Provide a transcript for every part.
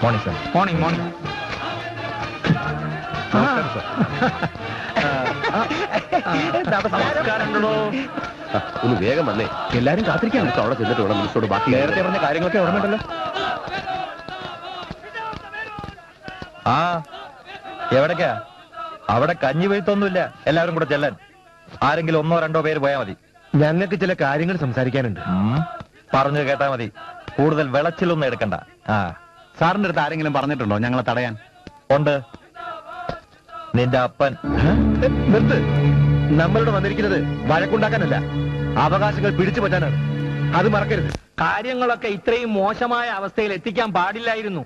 Morning sir. Morning morning. ഒന്ന് വേഗം വന്നേ, എല്ലാരും കാത്തിരിക്കാണ്. അവിടെ ചെന്നിട്ട് വേണം മിനിസ്റ്ററോട് ബാക്കി നേരത്തെ പറഞ്ഞ കാര്യങ്ങളൊക്കെ ഓർമ്മയുണ്ടല്ലോ. ആ എവിടേക്കാ? അവിടെ കഞ്ഞി വീഴ്ത്തൊന്നുമില്ല, എല്ലാവരും കൂടെ ചെല്ലാൻ. ആരെങ്കിലും 1 or 2 പേര് പോയാൽ മതി. ഞങ്ങൾക്ക് ചില കാര്യങ്ങൾ സംസാരിക്കാനുണ്ട്. പറഞ്ഞു കേട്ടാ മതി, കൂടുതൽ വിളച്ചിലൊന്നും എടുക്കണ്ട. ആ സാറിന്റെ അടുത്ത് ആരെങ്കിലും പറഞ്ഞിട്ടുണ്ടോ ഞങ്ങളെ തടയാൻ? ഉണ്ട്, നിന്റെ അപ്പൻ. നിർത്ത്. നമ്മളിവിടെ വന്നിരിക്കുന്നത് വഴക്കുണ്ടാക്കാനല്ല, അവകാശങ്ങൾ പിടിച്ചു പറ്റാനാണ്. അത് മറക്കരുത്. കാര്യങ്ങളൊക്കെ ഇത്രയും മോശമായ അവസ്ഥയിൽ എത്തിക്കാൻ പാടില്ലായിരുന്നു.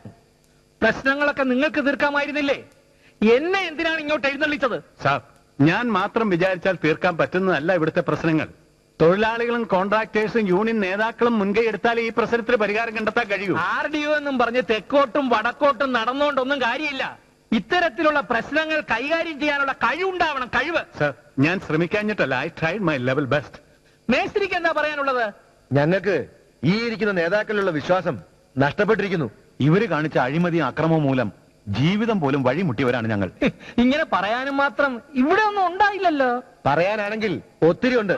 പ്രശ്നങ്ങളൊക്കെ നിങ്ങൾക്ക് തീർക്കാമായിരുന്നില്ലേ? എന്നെ എന്തിനാണ് ഇങ്ങോട്ട് എഴുന്നള്ളിച്ചത്? സാർ, ഞാൻ മാത്രം വിചാരിച്ചാൽ തീർക്കാൻ പറ്റുന്നതല്ല ഇവിടുത്തെ പ്രശ്നങ്ങൾ. തൊഴിലാളികളും കോൺട്രാക്ടേഴ്സും യൂണിയൻ നേതാക്കളും മുൻകൈ എടുത്താൽ ഈ പ്രശ്നത്തിന് പരിഹാരം കണ്ടെത്താൻ കഴിയൂ. RDO എന്നും പറഞ്ഞ് തെക്കോട്ടും വടക്കോട്ടും നടന്നുകൊണ്ടൊന്നും കാര്യമില്ല. ഇത്തരത്തിലുള്ള പ്രശ്നങ്ങൾ കൈകാര്യം ചെയ്യാനുള്ള കഴിവുണ്ടാവണം, കഴിവ്. സാർ, ഞാൻ ശ്രമിക്കാഞ്ഞിട്ടല്ല, I tried my level best. മേസ്ത്രിക്ക് എന്താ പറയാനുള്ളത്? ഞങ്ങൾക്ക് ഈ ഇരിക്കുന്ന നേതാക്കളിലുള്ള വിശ്വാസം നഷ്ടപ്പെട്ടിരിക്കുന്നു. ഇവര് കാണിച്ച അഴിമതിയും അക്രമവും മൂലം ജീവിതം പോലും വഴിമുട്ടിയവരാണ് ഞങ്ങൾ. ഇങ്ങനെ പറയാനും മാത്രം ഇവിടെ ഒന്നും ഉണ്ടായില്ലല്ലോ. പറയാനാണെങ്കിൽ ഒത്തിരി ഉണ്ട്.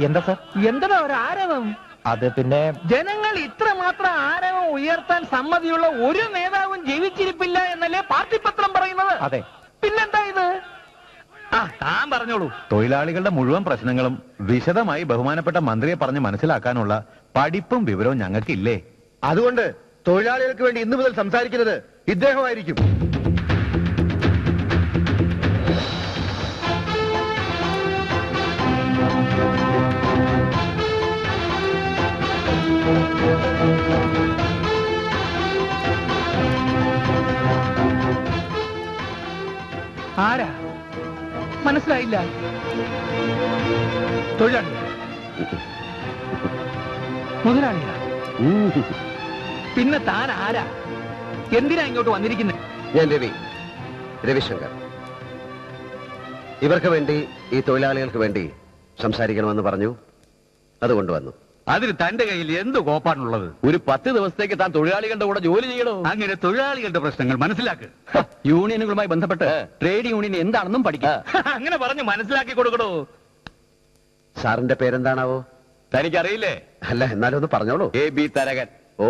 എന്താ സർ? എന്താ ഒരു ആരവം? അത് പിന്നെ ജനങ്ങൾ ഇത്രമാത്രം ആരവം ഉയർത്താൻ സമ്മതിയുള്ള ഒരു നേതാവും ജീവിച്ചിരിപ്പില്ല എന്നല്ലേ പാർട്ടി പത്രം പറയുന്നത്? അതെ. പിന്നെന്താ ഇത്? താൻ പറഞ്ഞോളൂ. തൊഴിലാളികളുടെ മുഴുവൻ പ്രശ്നങ്ങളും വിശദമായി ബഹുമാനപ്പെട്ട മന്ത്രിയെ പറഞ്ഞ് മനസ്സിലാക്കാനുള്ള പഠിപ്പും വിവരവും ഞങ്ങൾക്കില്ലേ? അതുകൊണ്ട് തൊഴിലാളികൾക്ക് വേണ്ടി ഇന്നു മുതൽ സംസാരിക്കുന്നത് ഇദ്ദേഹമായിരിക്കും. ആരാ? മനസ്സിലായില്ല. തൊഴിലാളി മുതലാളിയാ? പിന്നെ താൻ ആരാ? എന്തിനാ ഇങ്ങോട്ട് വന്നിരിക്കുന്നത്? ഞാൻ രവിശങ്കർ. ഇവർക്ക് വേണ്ടി, ഈ തൊഴിലാളികൾക്ക് വേണ്ടി സംസാരിക്കണമെന്ന് പറഞ്ഞു, അതുകൊണ്ട് വന്നു. അതിന് തന്റെ കയ്യിൽ എന്ത് കോപ്പാണുള്ളത്? ഒരു 10 ദിവസത്തേക്ക് താൻ തൊഴിലാളികളുടെ കൂടെ ജോലി ചെയ്യണോ? അങ്ങനെ തൊഴിലാളികളുടെ പ്രശ്നങ്ങൾ മനസ്സിലാക്കുക. യൂണിയനുകളുമായി ബന്ധപ്പെട്ട് ട്രേഡ് യൂണിയൻ എന്താണെന്നും പഠിക്കാം. അങ്ങനെ പറഞ്ഞ് മനസ്സിലാക്കി കൊടുക്കണോ? സാറിന്റെ പേരെന്താണാവോ? തനിക്കറിയില്ലേ? അല്ല, എന്നാലും ഒന്ന് പറഞ്ഞോളൂ. AB തരകൻ. ഓ,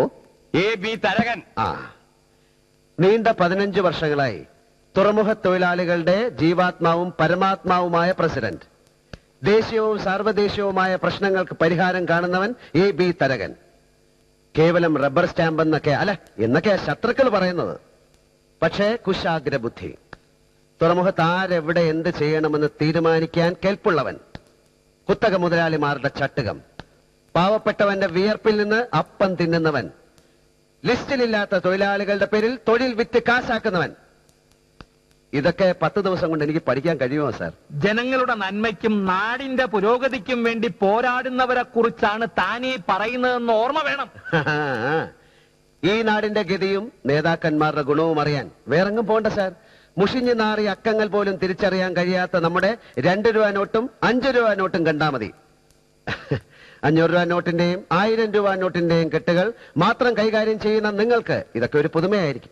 AB തരകൻ. ആ. നീണ്ട 15 വർഷങ്ങളായി തുറമുഖ തൊഴിലാളികളുടെ ജീവാത്മാവും പരമാത്മാവുമായ പ്രസിഡന്റ്, ദേശീയവും സാർവദേശീയവുമായ പ്രശ്നങ്ങൾക്ക് പരിഹാരം കാണുന്നവൻ AB തരകൻ. കേവലം റബ്ബർ സ്റ്റാമ്പ് എന്നൊക്കെയാ ശത്രുക്കൾ പറയുന്നത്. പക്ഷേ കുശാഗ്ര ബുദ്ധി. തുറമുഖത്ത് ആരെവിടെ എന്ത് ചെയ്യണമെന്ന് തീരുമാനിക്കാൻ കെൽപ്പുള്ളവൻ. കുത്തക മുതലാളിമാരുടെ ചട്ടുകം. പാവപ്പെട്ടവന്റെ വിയർപ്പിൽ നിന്ന് അപ്പം തിന്നുന്നവൻ. ലിസ്റ്റിലില്ലാത്ത തൊഴിലാളികളുടെ പേരിൽ തൊഴിൽ വിറ്റ് കാശാക്കുന്നവൻ. ഇതൊക്കെ 10 ദിവസം കൊണ്ട് എനിക്ക് പഠിക്കാൻ കഴിയുമോ സാർ? ജനങ്ങളുടെ നന്മയ്ക്കും നാടിന്റെ പുരോഗതിക്കും വേണ്ടി പോരാടുന്നവരെ കുറിച്ചാണ് താനീ പറയുന്നതെന്ന് ഓർമ്മ വേണം. ഈ നാടിന്റെ ഗതിയും നേതാക്കന്മാരുടെ ഗുണവും അറിയാൻ വേറെങ്ങും പോണ്ട സാർ. മുഷിഞ്ഞു നാറിയ അക്കങ്ങൾ പോലും തിരിച്ചറിയാൻ കഴിയാത്ത നമ്മുടെ 2 രൂപ നോട്ടും 5 രൂപ നോട്ടും കണ്ടാ മതി. 500 രൂപ നോട്ടിന്റെയും 1000 രൂപ നോട്ടിന്റെയും കെട്ടുകൾ മാത്രം കൈകാര്യം ചെയ്യുന്ന നിങ്ങൾക്ക് ഇതൊക്കെ ഒരു പുതുമയായിരിക്കും.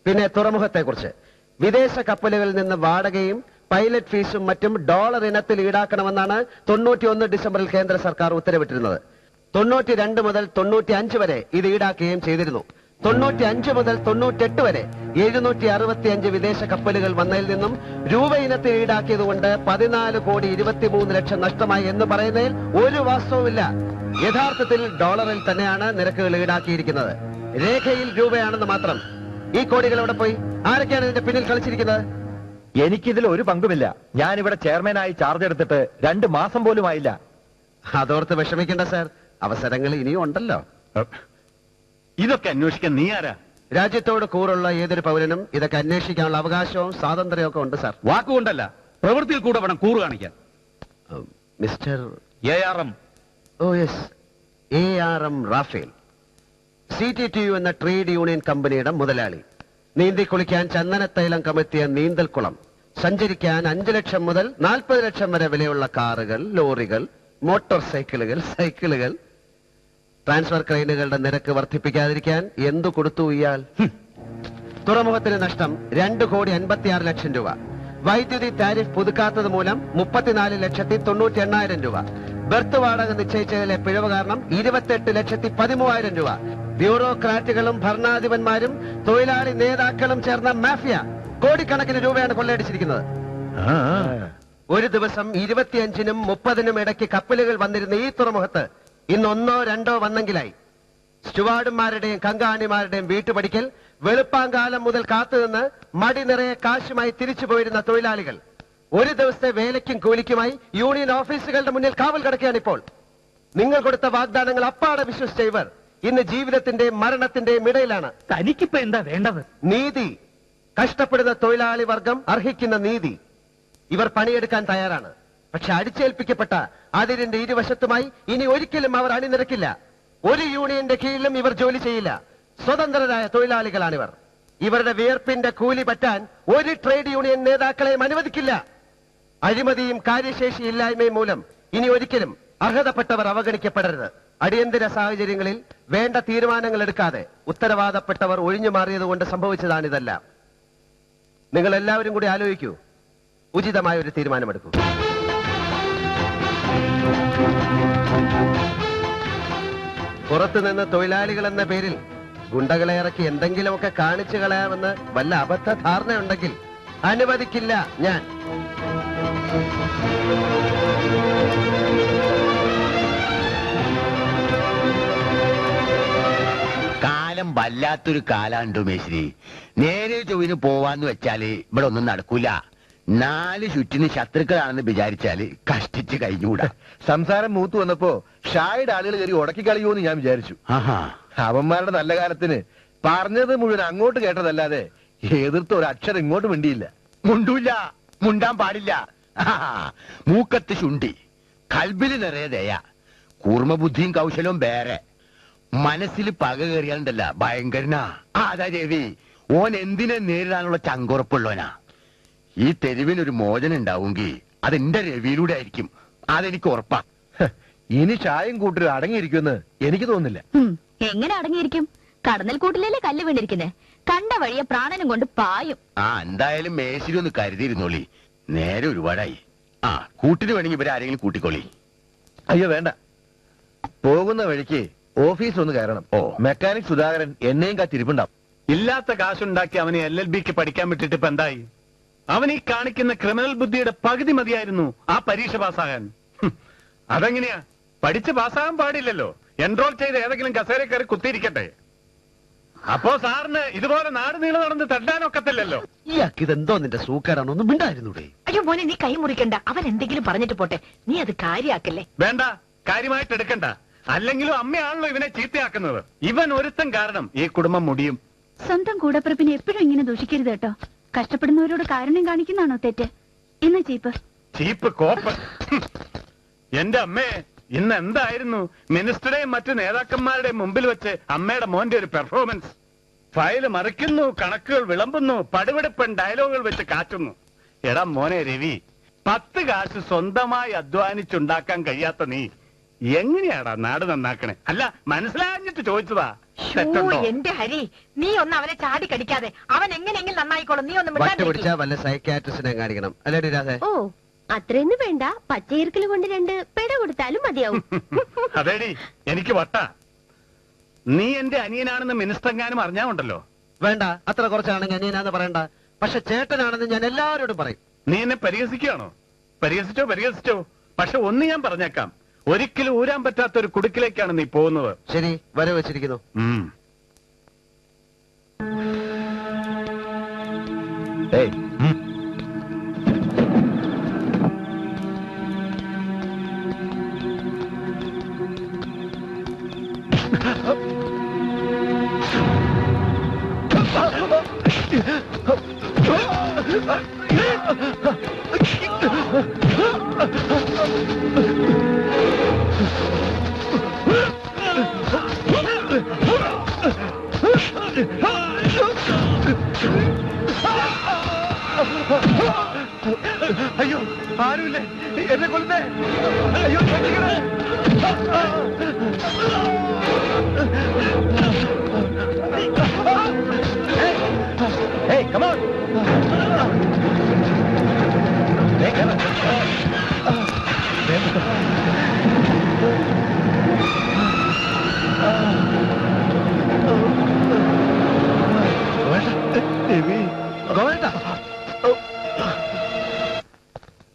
പിന്നെ തുറമുഖത്തെക്കുറിച്ച്, വിദേശ കപ്പലുകളിൽ നിന്ന് വാടകയും പൈലറ്റ് ഫീസും മറ്റും ഡോളർ ഇനത്തിൽ ഈടാക്കണമെന്നാണ് 91 ഡിസംബറിൽ കേന്ദ്ര സർക്കാർ ഉത്തരവിട്ടിരുന്നത്. 92 മുതൽ 95 വരെ ഇത് ഈടാക്കുകയും ചെയ്തിരുന്നു. 95 മുതൽ 98 വരെ 765 വിദേശ കപ്പലുകൾ വന്നതിൽ നിന്നും രൂപ ഇനത്തിൽ ഈടാക്കിയതുകൊണ്ട് 14,23,00,000 നഷ്ടമായി എന്ന് പറയുന്നതിൽ ഒരു വാസ്തവമില്ല. യഥാർത്ഥത്തിൽ ഡോളറിൽ തന്നെയാണ് നിരക്കുകൾ ഈടാക്കിയിരിക്കുന്നത്. രേഖയിൽ രൂപയാണെന്ന് മാത്രം. ഈ കോടികൾ എവിടെ പോയി? ആരൊക്കെയാണ് ഇതിന്റെ പിന്നിൽ കളിച്ചിരിക്കുന്നത്? എനിക്കിതിൽ ഒരു പങ്കുമില്ല. ഞാനിവിടെ ചെയർമാനായി ചാർജ് എടുത്തിട്ട് 2 മാസം പോലും ആയില്ല. അതോർത്ത് വിഷമിക്കേണ്ട സാർ, അവസരങ്ങൾ ഇനിയും ഉണ്ടല്ലോ. ഇതൊക്കെ അന്വേഷിക്കാൻ നീ ആരാ? രാജ്യത്തോട് കൂറുള്ള ഏതൊരു പൗരനും ഇതൊക്കെ അന്വേഷിക്കാനുള്ള അവകാശവും സ്വാതന്ത്ര്യവും ഒക്കെ ഉണ്ട് സാർ. വാക്കുകൊണ്ടല്ല, പ്രവൃത്തിയിൽ കൂടെ വേണം കൂറ് കാണിക്കാൻ. Mister ARM. Oh yes, ARM Raphael, CTTU എന്ന ട്രേഡ് യൂണിയൻ കമ്പനിയുടെ മുതലാളി. നീന്തി കുളിക്കാൻ ചന്ദനത്തൈലം കമഴ്ത്തിയ നീന്തൽക്കുളം, സഞ്ചരിക്കാൻ 5 ലക്ഷം മുതൽ 40 ലക്ഷം വരെ വിലയുള്ള കാറുകൾ, ലോറികൾ, മോട്ടോർ സൈക്കിളുകൾ, ട്രാൻസ്ഫർ ക്രെയിനുകളുടെ നിരക്ക് വർദ്ധിപ്പിക്കാതിരിക്കാൻ എന്തു കൊടുത്തു ഇയാൾ? തുറമുഖത്തിന് നഷ്ടം 2,56,00,000 രൂപ. വൈദ്യുതി താരിഫ് പുതുക്കാത്തത് മൂലം 34,98,000 രൂപ. ബെർത്ത് വാടക നിശ്ചയിച്ചതിലെ പിഴവ് കാരണം 28,13,000 രൂപ. ബ്യൂറോക്രാറ്റുകളും ഭരണാധിപന്മാരും തൊഴിലാളി നേതാക്കളും ചേർന്ന മാഫിയ കോടിക്കണക്കിന് രൂപയാണ് കൊള്ളയടിച്ചിരിക്കുന്നത്. ഒരു ദിവസം 25-നും 30-നും ഇടയ്ക്ക് കപ്പലുകൾ വന്നിരുന്ന ഈ തുറമുഖത്ത് ഇന്ന് 1-2 വന്നെങ്കിലായി. സ്റ്റുവാർഡുമാരുടെയും കങ്കാണിമാരുടെയും വീട്ടുപടിക്കൽ വെളുപ്പാങ്കാലം മുതൽ കാത്തുനിന്ന് മടി നിറയെ കാശുമായി തിരിച്ചു പോയിരുന്ന തൊഴിലാളികൾ ഒരു ദിവസത്തെ വേലയ്ക്കും കൂലിക്കുമായി യൂണിയൻ ഓഫീസുകളുടെ മുന്നിൽ കാവൽ കിടക്കുകയാണിപ്പോൾ. നിങ്ങൾ കൊടുത്ത വാഗ്ദാനങ്ങൾ അപ്പാടെ വിശ്വസിച്ച ഇവർ ഇന്ന് ജീവിതത്തിന്റെയും മരണത്തിന്റെയും ഇടയിലാണ്. തനിക്കിപ്പോ എന്താ വേണ്ടത്? നീതി. കഷ്ടപ്പെടുന്ന തൊഴിലാളി വർഗം അർഹിക്കുന്ന നീതി. ഇവർ പണിയെടുക്കാൻ തയ്യാറാണ്. പക്ഷെ അടിച്ചേൽപ്പിക്കപ്പെട്ട അതിരിന്റെ ഇരുവശത്തുമായി ഇനി ഒരിക്കലും അവർ അണിനിരക്കില്ല. ഒരു യൂണിയന്റെ കീഴിലും ഇവർ ജോലി ചെയ്യില്ല. സ്വതന്ത്രരായ തൊഴിലാളികളാണിവർ. ഇവരുടെ വിയർപ്പിന്റെ കൂലി പറ്റാൻ ഒരു ട്രേഡ് യൂണിയൻ നേതാക്കളെയും അനുവദിക്കില്ല. അഴിമതിയും കാര്യശേഷി ഇല്ലായ്മയും മൂലം ഇനി ഒരിക്കലും അർഹതപ്പെട്ടവർ അവഗണിക്കപ്പെടരുത്. അടിയന്തര സാഹചര്യങ്ങളിൽ വേണ്ട തീരുമാനങ്ങൾ എടുക്കാതെ ഉത്തരവാദപ്പെട്ടവർ ഒഴിഞ്ഞു മാറിയതുകൊണ്ട് സംഭവിച്ചതാണിതെല്ലാം. നിങ്ങൾ എല്ലാവരും കൂടി ആലോചിക്കൂ, ഉചിതമായ ഒരു തീരുമാനമെടുക്കൂ. പുറത്തുനിന്ന് തൊഴിലാളികൾ എന്ന പേരിൽ ഗുണ്ടകളെ ഇറക്കി എന്തെങ്കിലുമൊക്കെ കാണിച്ചു കളയാമെന്ന് വല്ല അബദ്ധ ധാരണയുണ്ടെങ്കിൽ അനുവദിക്കില്ല ഞാൻ. കാലം വല്ലാത്തൊരു കാലാണ്ടു മേശ്രി. നേരെ ചൊവ്വിന് പോവാന്ന് വെച്ചാല് ഇവിടെ ഒന്നും നടക്കൂല. 4 ചുറ്റിന് ശത്രുക്കളാണെന്ന് വിചാരിച്ചാല് കഷ്ടിച്ച് കഴിഞ്ഞുകൂടാ. സംസാരം മൂത്തു വന്നപ്പോ ഷായുടെ ആളുകൾ കയറി ഉടക്കി കളയുമെന്ന് ഞാൻ വിചാരിച്ചു. ആഹാ, അവന്മാരുടെ നല്ല കാലത്തിന് പറഞ്ഞത് മുഴുവൻ അങ്ങോട്ട് കേട്ടതല്ലാതെ എതിർത്ത് ഒരു അക്ഷരം ഇങ്ങോട്ട് മിണ്ടിയില്ല. മുണ്ടൂല്ല, മുണ്ടാൻ പാടില്ല. ആഹാ, മൂക്കത്ത് ചുണ്ടി, കൽബില് നിറയെ ദയ, കൂർമ്മബുദ്ധിയും കൗശലവും വേറെ. മനസ്സിൽ പക കയറിയാലുണ്ടല്ല ഭയങ്കരനാ. അതാ രവി, ഓൻ എന്തിനെ നേരിടാനുള്ള ചങ്കുറപ്പുള്ളവനാ. ഈ തെരുവിനൊരു മോചനം ഉണ്ടാവുമെങ്കിൽ അതെന്റെ രവിയിലൂടെ ആയിരിക്കും. അതെനിക്ക് ഉറപ്പാ. ഇനി ചായം കൂട്ടർ അടങ്ങിയിരിക്കുമെന്ന് എനിക്ക് തോന്നുന്നില്ല. എങ്ങനെ അടങ്ങിയിരിക്കും? കടന്നൽ കൂട്ടിലല്ലേ കല്ല് വീണിരിക്കുന്നേ. കണ്ട വഴിയെ പ്രാണനും കൊണ്ട് പായും. എന്തായാലും മേശിരി ഒന്ന് കരുതിയിരുന്നോളി. നേരെ ഒരുപാടായി. കൂട്ടിന് വേണമെങ്കിൽ ഇവരെ ആരെങ്കിലും കൂട്ടിക്കോളി. അയ്യോ വേണ്ട, പോകുന്ന വഴിക്ക് ഓഫീസിൽ ഒന്ന് കയറണം. മെക്കാനിക് സുധാകരൻ എന്നെയും കാത്തിരിപ്പുണ്ടാവും. ഇല്ലാത്ത കാശുണ്ടാക്കി അവനെ LLBക്ക് പഠിക്കാൻ വിട്ടിട്ട് ഇപ്പൊ എന്തായി? അവൻ ഈ കാണിക്കുന്ന ക്രിമിനൽ ബുദ്ധിയുടെ പകുതി മതിയായിരുന്നു ആ പരീക്ഷ പാസ്സാകാൻ. അതെങ്ങനെയാ? പഠിച്ച് പാസ്സാകാൻ പാടില്ലല്ലോ. എൻറോൾ ചെയ്ത് ഏതെങ്കിലും കസേര കയറി കുത്തിയിരിക്കട്ടെ. അപ്പോ സാറിന് ഇതുപോലെ നാട് നീളെ നടന്ന് തട്ടാനൊക്കത്തില്ലല്ലോ. ഇയാൾക്ക് ഇതെന്തോ നിന്റെ സൂക്കേടാണൊന്നും മിണ്ടായിരുന്നൂടെ? അയ്യോ മോനെ, നീ കൈ മുറിക്കണ്ട. അവൻ എന്തെങ്കിലും പറഞ്ഞിട്ട് പോട്ടെ, നീ അത് കാര്യാക്കല്ലേ. വേണ്ട, കാര്യമായിട്ട് എടുക്കണ്ട. അല്ലെങ്കിലും അമ്മയാണല്ലോ ഇവനെ ചീത്തയാക്കുന്നത്. ഇവൻ ഒരുത്തൻ കാരണം ഈ കുടുംബം മുടിയും. സ്വന്തം കൂടപ്പിറപ്പിനെ എപ്പോഴും ഇങ്ങനെ ദൂഷിക്കരുത് കേട്ടോ. കഷ്ടപ്പെടുന്നവരോട് കാരുണ്യം കാണിക്കുന്നതാണോ തെറ്റ്? ഇന്ന് ചീപ്പ് കോപ്പ്. എന്റെ അമ്മേ, ഇന്ന് എന്തായിരുന്നു മിനിസ്റ്ററുടെയും മറ്റു നേതാക്കന്മാരുടെയും മുമ്പിൽ വെച്ച് അമ്മയുടെ മോന്റെ ഒരു പെർഫോമൻസ്. ഫയല് മറിക്കുന്നു, കണക്കുകൾ വിളമ്പുന്നു, പടുവെടുപ്പൻ ഡയലോഗുകൾ വെച്ച് കാറ്റുന്നു. എടാ മോനെ രവി, 10 കാശ് സ്വന്തമായി അധ്വാനിച്ചുണ്ടാക്കാൻ കഴിയാത്ത നീ എങ്ങനെയാടാ നാട് നന്നാക്കണേ? അല്ല, മനസ്സിലാഞ്ഞിട്ട് ചോദിച്ചതാ. എന്റെ ഹരി, നീ ഒന്ന് അവനെ ചാടി കടിക്കാതെ. അവൻ എങ്ങനെയെങ്കിലും നന്നായിക്കോളും. നീ ഒന്ന് വട്ട് പിടിച്ചാ വല്ല സൈക്യാട്രിസ്റ്റിനെ കാണിക്കണം. അല്ലേടി രാധേ? ഓ, അത്രയൊന്നും വേണ്ട. പച്ചയിരിക്കൽ കൊണ്ട് 2 പെട കൊടുത്താലും മതിയാവും. അതേടി, എനിക്ക് വട്ടാ. നീ എന്റെ അനിയനാണെന്ന് മിനിസ്റ്റർങ്ങാനും അറിഞ്ഞാണ്ടല്ലോ. വേണ്ട, അത്ര കുറച്ചാണെങ്കിൽ അനിയനാന്ന് പറയണ്ട. പക്ഷെ ചേട്ടനാണെന്ന് ഞാൻ എല്ലാവരോടും പറയും. നീ എന്നെ പരിഹസിക്കുകയാണോ? പരിഹസിച്ചോ. പക്ഷെ ഒന്ന് ഞാൻ പറഞ്ഞേക്കാം, ഒരിക്കലും ഊരാൻ പറ്റാത്ത ഒരു കുടുക്കിലേക്കാണ് നീ പോകുന്നത്. ശരി, വരെ വെച്ചിരിക്കുന്നു. ഏയ്, അയ്യോ, ആരുമില്ലേ? എന്നെ കൊല്ലുന്നേ! അയ്യോ, രക്ഷിക്കണേ!